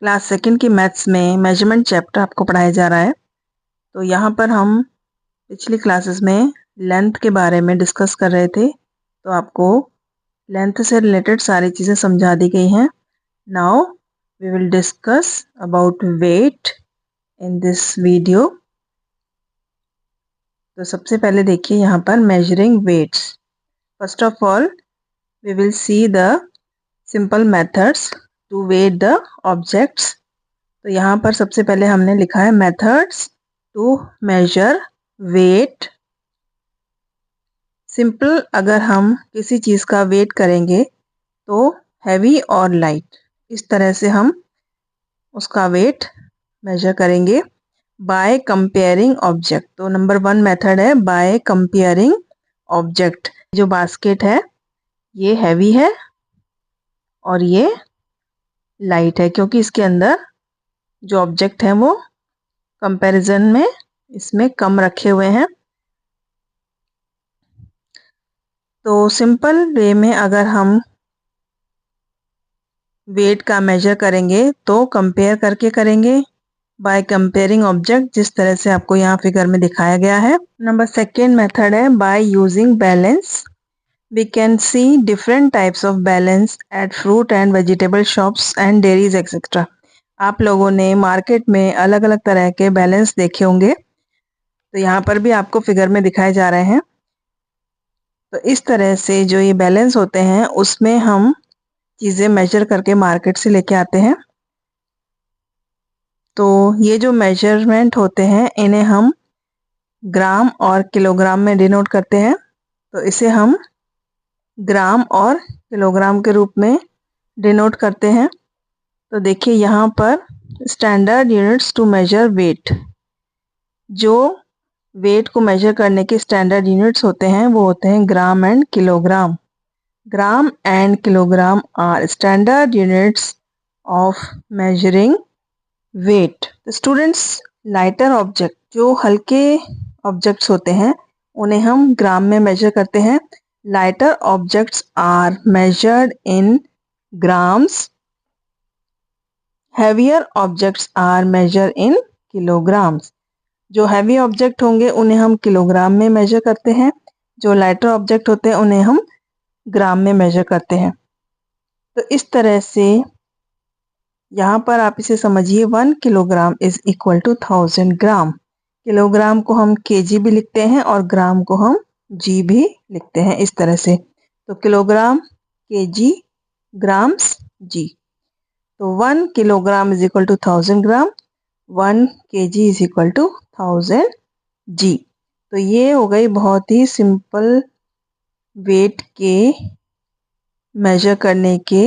Class second की maths में measurement chapter आपको पढ़ाया जा रहा है। तो यहाँ पर हम पिछली क्लासेस में लेंथ के बारे में डिस्कस कर रहे थे। तो आपको लेंथ से रिलेटेड सारी चीज़ें समझा दी गई हैं। Now we will discuss about weight in this video. तो सबसे पहले देखिए यहाँ पर measuring weights. First of all we will see the simple methods to weigh the objects. तो यहाँ पर सबसे पहले हमने लिखा है methods to measure weight. Simple अगर हम किसी चीज़ का वेट करेंगे तो हैवी और लाइट, इस तरह से हम उसका वेट मेजर करेंगे बाय कंपेयरिंग ऑब्जेक्ट। तो नंबर 1 मेथड है बाय कंपेयरिंग ऑब्जेक्ट। जो बास्केट है ये हैवी है और ये लाइट है, क्योंकि इसके अंदर जो ऑब्जेक्ट है वो कंपैरिजन में इसमें कम रखे हुए हैं। तो सिंपल वे में अगर हम वेट का मेजर करेंगे तो कंपेयर करके करेंगे बाय कंपेयरिंग ऑब्जेक्ट, जिस तरह से आपको यहाँ फिगर में दिखाया गया है। नंबर सेकेंड मेथड है by using balance. We can see different types of balance at fruit and vegetable shops and dairies etcetera. आप लोगों ने मार्केट में अलग अलग तरह के बैलेंस देखे होंगे, तो यहाँ पर भी आपको फिगर में दिखाए जा रहे हैं। तो इस तरह से जो ये बैलेंस होते हैं उसमें हम चीज़ें मेजर करके मार्केट से लेके आते हैं। तो ये जो मेजरमेंट होते हैं इन्हें हम ग्राम और किलोग्राम में डिनोट करते हैं। तो इसे हम ग्राम और किलोग्राम के रूप में डिनोट करते हैं। तो देखिए यहाँ पर standard units to measure weight. जो वेट को मेजर करने के स्टैंडर्ड यूनिट्स होते हैं वो होते हैं gram and kilogram. Gram and kilogram are standard units of measuring weight. Students, lighter object, जो हल्के ऑब्जेक्ट्स होते हैं उन्हें हम ग्राम में मेजर करते हैं। Lighter objects are measured in grams, heavier objects are measure in kilograms. जो हैवी ऑब्जेक्ट होंगे उन्हें हम किलोग्राम में मेजर करते हैं, जो लाइटर ऑब्जेक्ट होते हैं उन्हें हम ग्राम में मेजर करते हैं। तो इस तरह से यहाँ पर आप इसे समझिए 1 kilogram is equal to 1000 gram. Kilogram को हम केजी भी लिखते हैं और ग्राम को हम जी भी लिखते हैं, इस तरह से। तो किलोग्राम, केजी, ग्राम्स, जी। तो 1 kilogram is equal to 1000 gram, 1 KG is equal to 1000 G. तो ये हो गई बहुत ही सिंपल वेट के मेजर करने के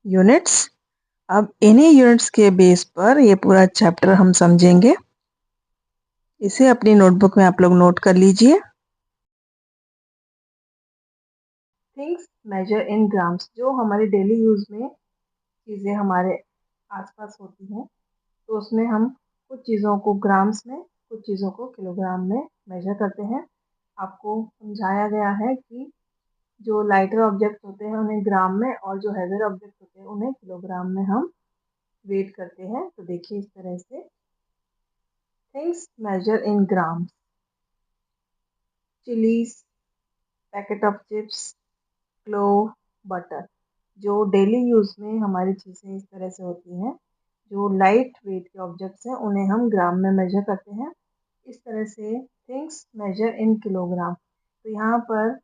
यूनिट्स। अब इन्हीं यूनिट्स के बेस पर ये पूरा चैप्टर हम समझेंगे। इसे अपनी नोटबुक में आप लोग नोट कर लीजिए। Things measure in grams. जो हमारे डेली यूज में चीज़ें हमारे आसपास होती हैं तो उसमें हम कुछ चीज़ों को ग्राम्स में, कुछ चीज़ों को किलोग्राम में मेजर करते हैं। आपको समझाया गया है कि जो लाइटर ऑब्जेक्ट होते हैं उन्हें ग्राम में और जो हैवियर ऑब्जेक्ट होते हैं उन्हें किलोग्राम में हम वेट करते हैं। तो देखिए इस तरह से things measure in grams. Chillies, packet of chips, clove, butter. जो डेली यूज में हमारी चीज़ें इस तरह से होती हैं। जो लाइट वेट के ऑब्जेक्ट्स हैं उन्हें हम ग्राम में मेजर करते हैं। इस तरह से थिंग्स मेजर इन किलोग्राम। तो यहाँ पर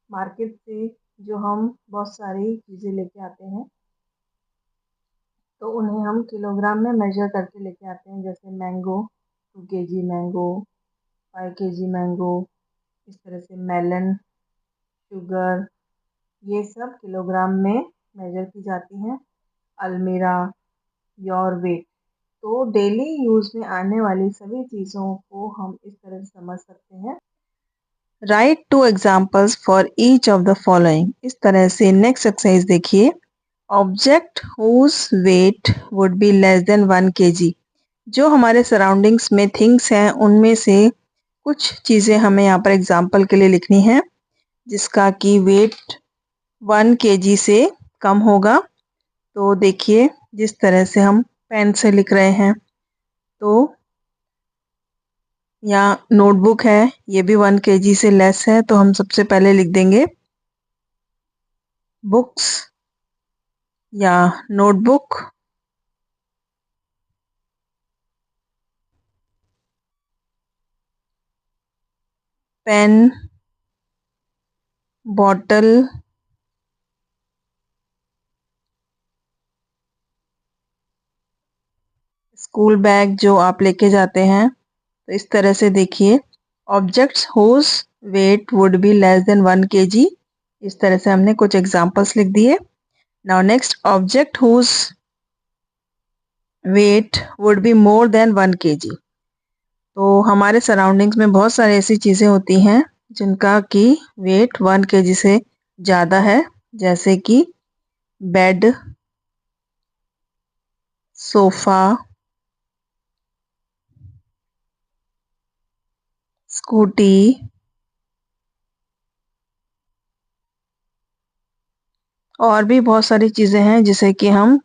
मार्केट से जो हम बहुत सारी चीज़ें लेके आते हैं तो उन्हें हम किलोग्राम में मेजर करके लेके आते हैं। जैसे mango, 2 KG mango, 5 KG mango, इस तरह से मेलन, शुगर, ये सब किलोग्राम में मेजर की जाती हैं। अलमीरा, योर वेट। तो डेली यूज में आने वाली सभी चीज़ों को हम इस तरह से समझ सकते हैं। Write 2 examples for each of the following. इस तरह से नेक्स्ट एक्सरसाइज देखिए। Object whose weight would be less than 1 KG. जो हमारे सराउंडिंग्स में थिंग्स हैं उनमें से कुछ चीज़ें हमें यहाँ पर एग्जाम्पल के लिए लिखनी है जिसका कि वेट 1 केजी से कम होगा। तो देखिए जिस तरह से हम पेन से लिख रहे हैं, तो यहाँ नोटबुक है, ये भी 1 kg से लेस है, तो हम सबसे पहले लिख देंगे बुक्स या notebook. Pen, bottle, school bag जो आप लेके जाते हैं। तो इस तरह से देखिए, objects whose weight would be less than 1 kg। इस तरह से हमने कुछ एग्जांपल्स लिख दिए। Now next, object whose weight would be more than 1 kg। तो हमारे सराउंडिंग्स में बहुत सारी ऐसी चीज़ें होती हैं जिनका कि वेट 1 kg से ज़्यादा है, जैसे कि बेड, सोफ़ा, स्कूटी, और भी बहुत सारी चीज़ें हैं जिसे कि हम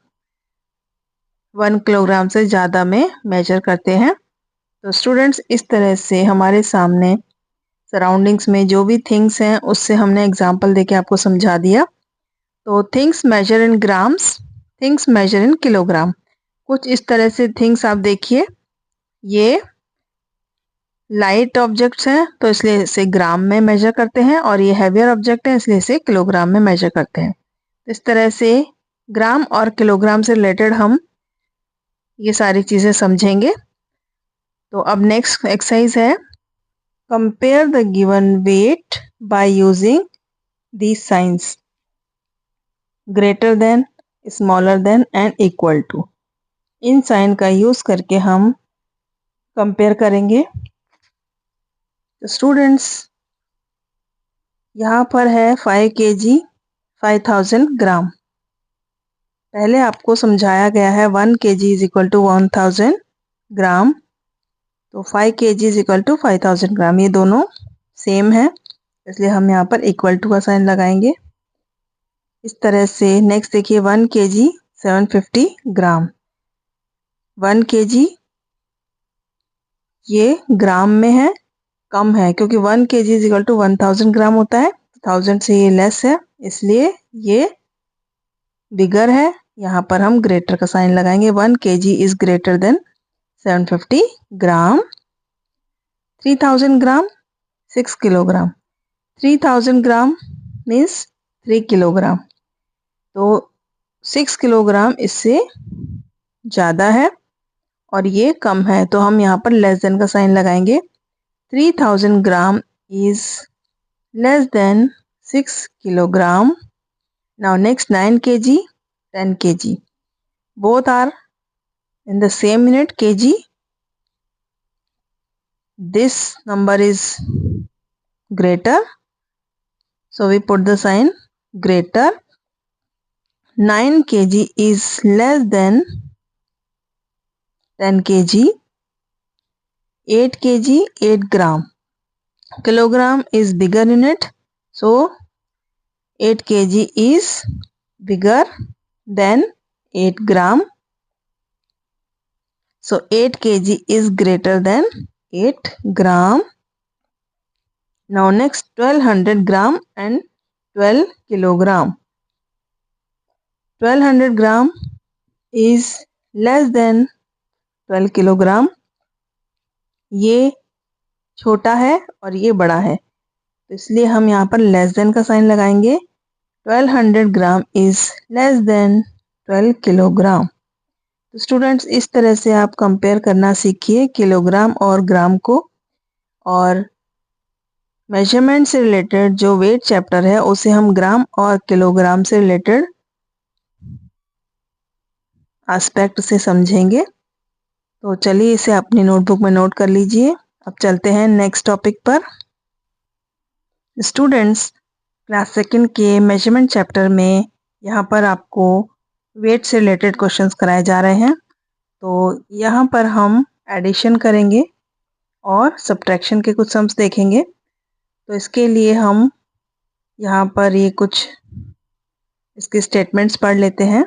1 किलोग्राम से ज़्यादा में मेजर करते हैं। तो स्टूडेंट्स, इस तरह से हमारे सामने सराउंडिंग्स में जो भी थिंग्स हैं उससे हमने एग्जांपल देके आपको समझा दिया। तो things measure in grams, things measure in kilogram. कुछ इस तरह से थिंग्स आप देखिए, ये लाइट ऑब्जेक्ट्स हैं तो इसलिए इसे ग्राम में मेजर करते हैं, और ये हैवियर ऑब्जेक्ट है इसलिए इसे किलोग्राम में मेजर करते हैं। इस तरह से ग्राम और किलोग्राम से रिलेटेड हम ये सारी चीज़ें समझेंगे। तो अब नेक्स्ट एक्सरसाइज है, compare the given weight by using these signs: greater than, smaller than and equal to. इन साइन का यूज करके हम कंपेयर करेंगे। तो स्टूडेंट्स, यहाँ पर है 5 kg 5000 ग्राम। पहले आपको समझाया गया है 1 kg इज इक्वल टू 1000 ग्राम। तो 5 kg इज इक्वल टू 5000 ग्राम, ये दोनों सेम है इसलिए हम यहाँ पर इक्वल टू का साइन लगाएंगे। इस तरह से नेक्स्ट देखिए, 1 kg 750 ग्राम। 1 kg ये ग्राम में है, कम है क्योंकि 1 kg इज इक्वल टू 1000 ग्राम होता है। 1000 से ये लेस है इसलिए ये बिगर है। यहाँ पर हम ग्रेटर का साइन लगाएंगे। 1 kg is greater than 750 gram. 3000 gram 6 kilogram. 3000 gram means 3 kilogram. तो 6 किलोग्राम इससे ज़्यादा है और ये कम है, तो हम यहाँ पर लेस देन का साइन लगाएंगे। 3000 gram is less than 6 kilogram. Now next 9 kg, 10 kg. Both are in the same unit kg. This number is greater, so we put the sign greater. 9 kg is less than 10 kg. 8 kg 8 gram. Kilogram is bigger unit, so 8 kg is bigger than 8 gram. So 8 kg is greater than 8 gram. Now next 1200 gram and 12 kilogram. 1200 gram is less than 12 kilogram. ये छोटा है और ये बड़ा है, तो इसलिए हम यहाँ पर लेस देन का साइन लगाएंगे। 1200 gram is less than 12 kilogram. तो स्टूडेंट्स, इस तरह से आप कंपेयर करना सीखिए किलोग्राम और ग्राम को। और मेजरमेंट से रिलेटेड जो वेट चैप्टर है उसे हम ग्राम और किलोग्राम से रिलेटेड एस्पेक्ट से समझेंगे। तो चलिए इसे अपनी नोटबुक में नोट कर लीजिए। अब चलते हैं नेक्स्ट टॉपिक पर। स्टूडेंट्स, क्लास सेकंड के मेजरमेंट चैप्टर में यहाँ पर आपको वेट से रिलेटेड क्वेश्चंस कराए जा रहे हैं। तो यहाँ पर हम एडिशन करेंगे और सब्ट्रैक्शन के कुछ सम्स देखेंगे। तो इसके लिए हम यहाँ पर ये कुछ इसके स्टेटमेंट्स पढ़ लेते हैं।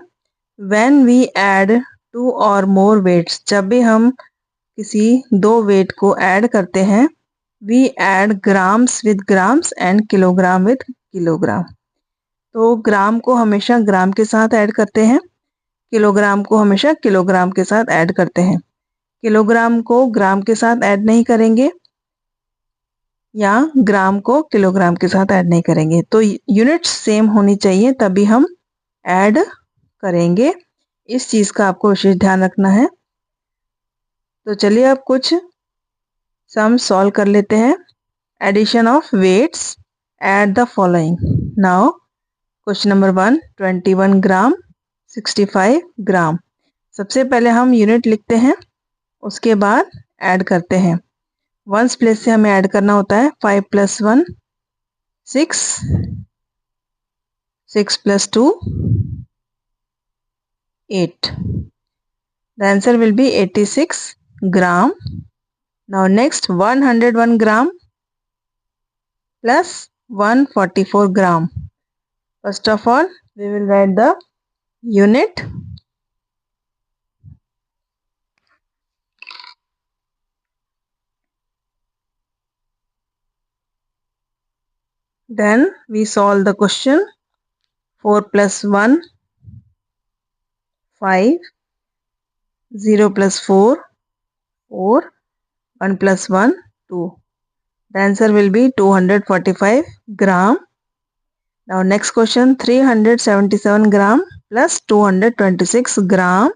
When we add 2 or more weights, जब भी हम किसी 2 वेट को ऐड करते हैं, we add grams with grams and kilogram with kilogram. तो ग्राम को हमेशा ग्राम के साथ ऐड करते हैं, किलोग्राम को हमेशा किलोग्राम के साथ ऐड करते हैं। किलोग्राम को ग्राम के साथ ऐड नहीं करेंगे या ग्राम को किलोग्राम के साथ ऐड नहीं करेंगे। तो यूनिट्स सेम होनी चाहिए तभी हम ऐड करेंगे। इस चीज़ का आपको विशेष ध्यान रखना है। तो चलिए अब कुछ सम सॉल्व कर लेते हैं। Addition of weights at the following. Now question number 1, 21 gram, 65 gram. सबसे पहले हम यूनिट लिखते हैं, उसके बाद ऐड करते हैं। वंस प्लेस से हमें ऐड करना होता है। 5 + 1 6, 6 + 2 8. The answer will be 86 gram. Now next 101 gram plus 144 gram. First of all, we will write the unit. Then we solve the question. 4 + 1 5, 0 + 4 4, 1 + 1 2. The answer will be 245 gram. Now next question, 377 gram plus 226 gram.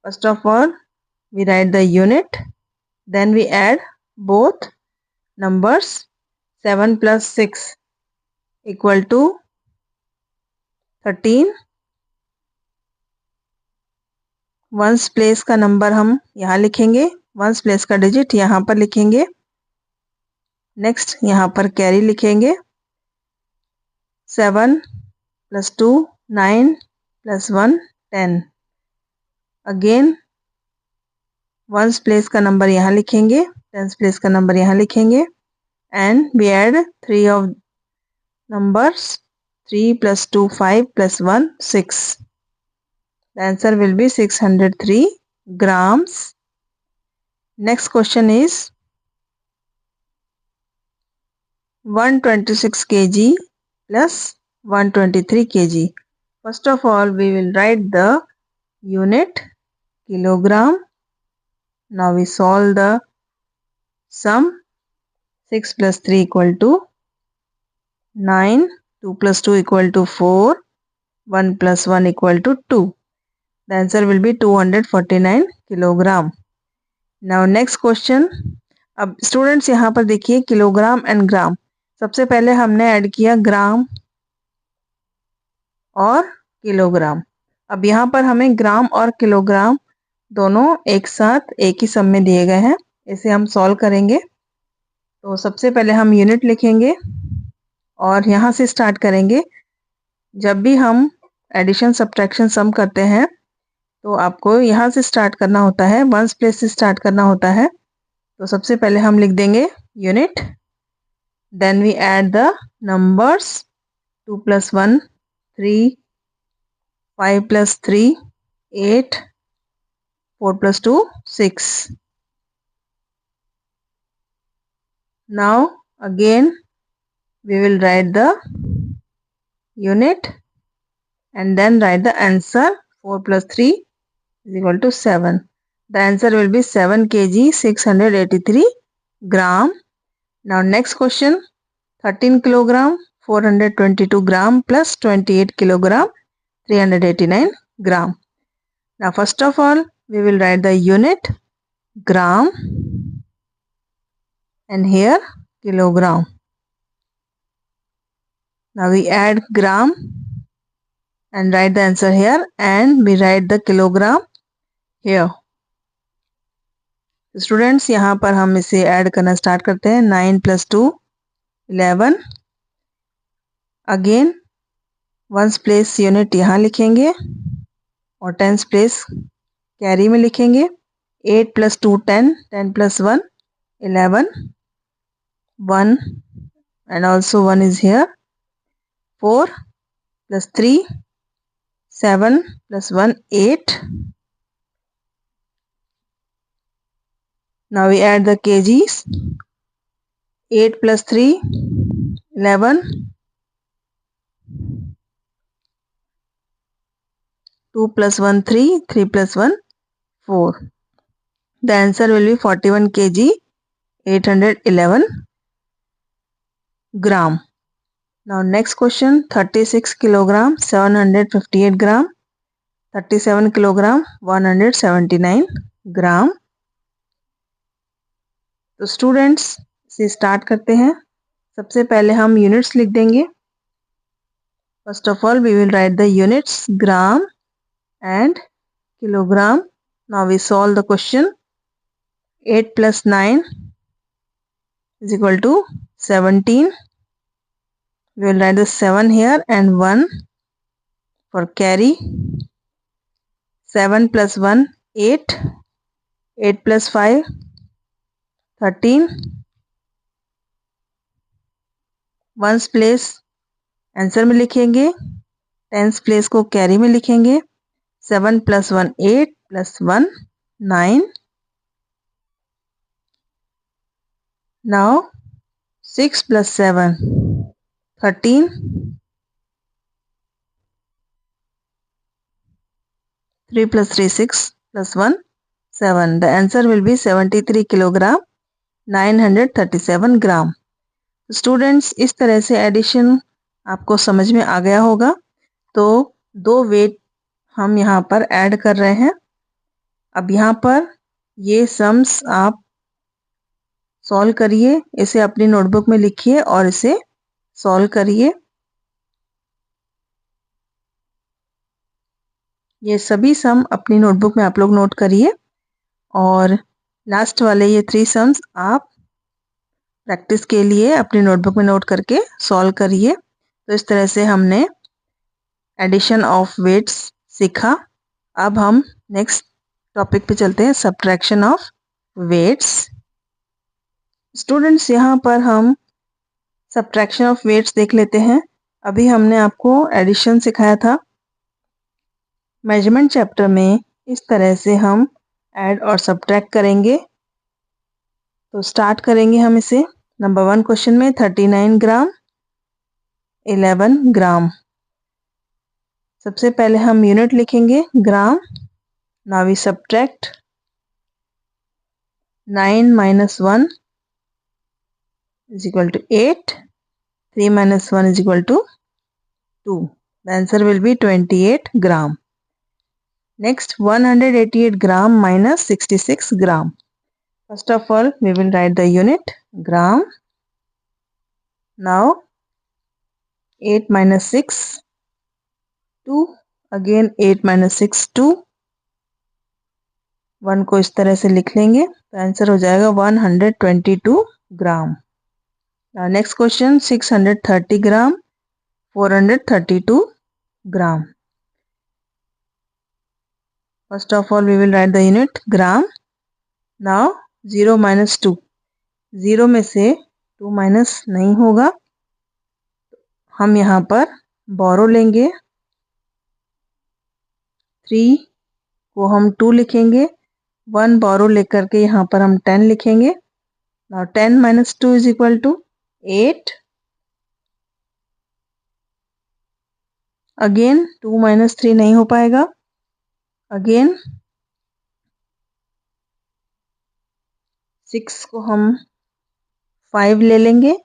First of all, we write the unit. Then we add both numbers. 7 + 6 equal to 13. Once place का number हम यहाँ लिखेंगे, once place का digit यहाँ पर लिखेंगे। Next यहाँ पर कैरी लिखेंगे। 7 + 2 9 + 1 10. अगेन वंस प्लेस का नंबर यहाँ लिखेंगे, टेंस प्लेस का नंबर यहाँ लिखेंगे and we add 3 of numbers. 3 + 2 5 + 1 6. The answer will be 603 grams. Next question is 126 kg plus 123 kg. First of all, we will write the unit kilogram. Now we solve the sum. 6 + 3 equal to 9, 2 + 2 equal to 4, 1 + 1 equal to 2. The answer will be 249 kilogram. Now next question. अब students यहाँ पर देखिए kilogram and ग्राम। सबसे पहले हमने add किया ग्राम और kilogram. अब यहाँ पर हमें ग्राम और किलोग्राम दोनों एक साथ एक ही सम में दिए गए हैं। इसे हम सॉल्व करेंगे। तो सबसे पहले हम यूनिट लिखेंगे और यहाँ से स्टार्ट करेंगे। जब भी हम एडिशन सब्ट्रैक्शन सम करते हैं तो आपको यहाँ से स्टार्ट करना होता है, वंस प्लेस से स्टार्ट करना होता है। तो सबसे पहले हम लिख देंगे unit, then we add the numbers. 2 + 1 3, 5 + 3 8, 4 + 2 6. Now again we will write the unit and then write the answer. 4 + 3 is equal to 7. The answer will be 7 kg 683 gram. Now next question, 13 kilogram 422 gram plus 28 kilogram 389 gram. Now first of all we will write the unit gram and here kilogram. Now we add gram and write the answer here and we write the kilogram here. Students यहाँ पर हम इसे add करना start करते हैं। 9 + 2 11. Again ones place unit यहाँ लिखेंगे और टेंस प्लेस कैरी में लिखेंगे। 8 + 2 10, 10 + 1 11, 1 and also 1 is here. 4 + 3 7 plus 1 8. Now we add the kgs. 8 plus 3 11. 2 plus 1 3. 3 plus 1 4. The answer will be 41 kg 811 gram. Now next question, 36 kilogram 758 gram, 37 kilogram 179 gram. तो students से start करते हैं। सबसे पहले हम units लिख देंगे। First of all we will write the units gram and kilogram. Now we solve the question. 8 plus 9 is equal to 17. We will write the 7 here and 1 for carry. 7 plus 1 8. 8 plus 5 13. Ones place answer में लिखेंगे, tens place को carry में लिखेंगे. 7 plus 1 8 plus 1 9. Now 6 plus 7 13. 3 plus 3 6 plus 1 7. The answer will be 73 kilogram 937 gram. Students इस तरह से addition आपको समझ में आ गया होगा. तो दो वेट हम यहाँ पर ऐड कर रहे हैं. अब यहाँ पर ये सम्स आप सॉल्व करिए, इसे अपनी नोटबुक में लिखिए और इसे सॉल्व करिए. ये सभी सम अपनी नोटबुक में आप लोग नोट करिए और लास्ट वाले ये 3 सम्स आप प्रैक्टिस के लिए अपनी नोटबुक में नोट करके सॉल्व करिए. तो इस तरह से हमने एडिशन ऑफ वेट्स सीखा. अब हम नेक्स्ट टॉपिक पे चलते हैं, सब्ट्रैक्शन ऑफ वेट्स. स्टूडेंट्स यहाँ पर हम सब्ट्रैक्शन ऑफ वेट्स देख लेते हैं. अभी हमने आपको एडिशन सिखाया था. मेजरमेंट चैप्टर में इस तरह से हम ऐड और सब्ट्रैक्ट करेंगे. तो स्टार्ट करेंगे हम इसे. नंबर 1 क्वेश्चन में 39 ग्राम 11 ग्राम. सबसे पहले हम यूनिट लिखेंगे gram. Now we subtract 9 minus 1 is equal to 8. 3 minus 1 is equal to 2. The answer will be 28 gram. Next 188 gram minus 66 gram. First of all we will write the unit gram. Now 8 minus 6 2. Again 8 minus 6 2. 1 को इस तरह से लिख लेंगे तो answer हो जाएगा 122 ग्राम. Now next question 630 gram 432 gram. First of all we will write the unit gram. Now 0 minus 2. 0 में से 2 माइनस नहीं होगा. हम यहाँ पर बोरो लेंगे. 3 को हम 2 लिखेंगे. 1 बोरो लेकर के यहाँ पर हम 10 लिखेंगे. Now 10 minus 2 is equal to 8. Again 2 minus 3 नहीं हो पाएगा. Again 6 को हम 5 ले लेंगे.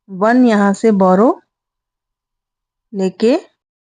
1 यहाँ से बोरो लेके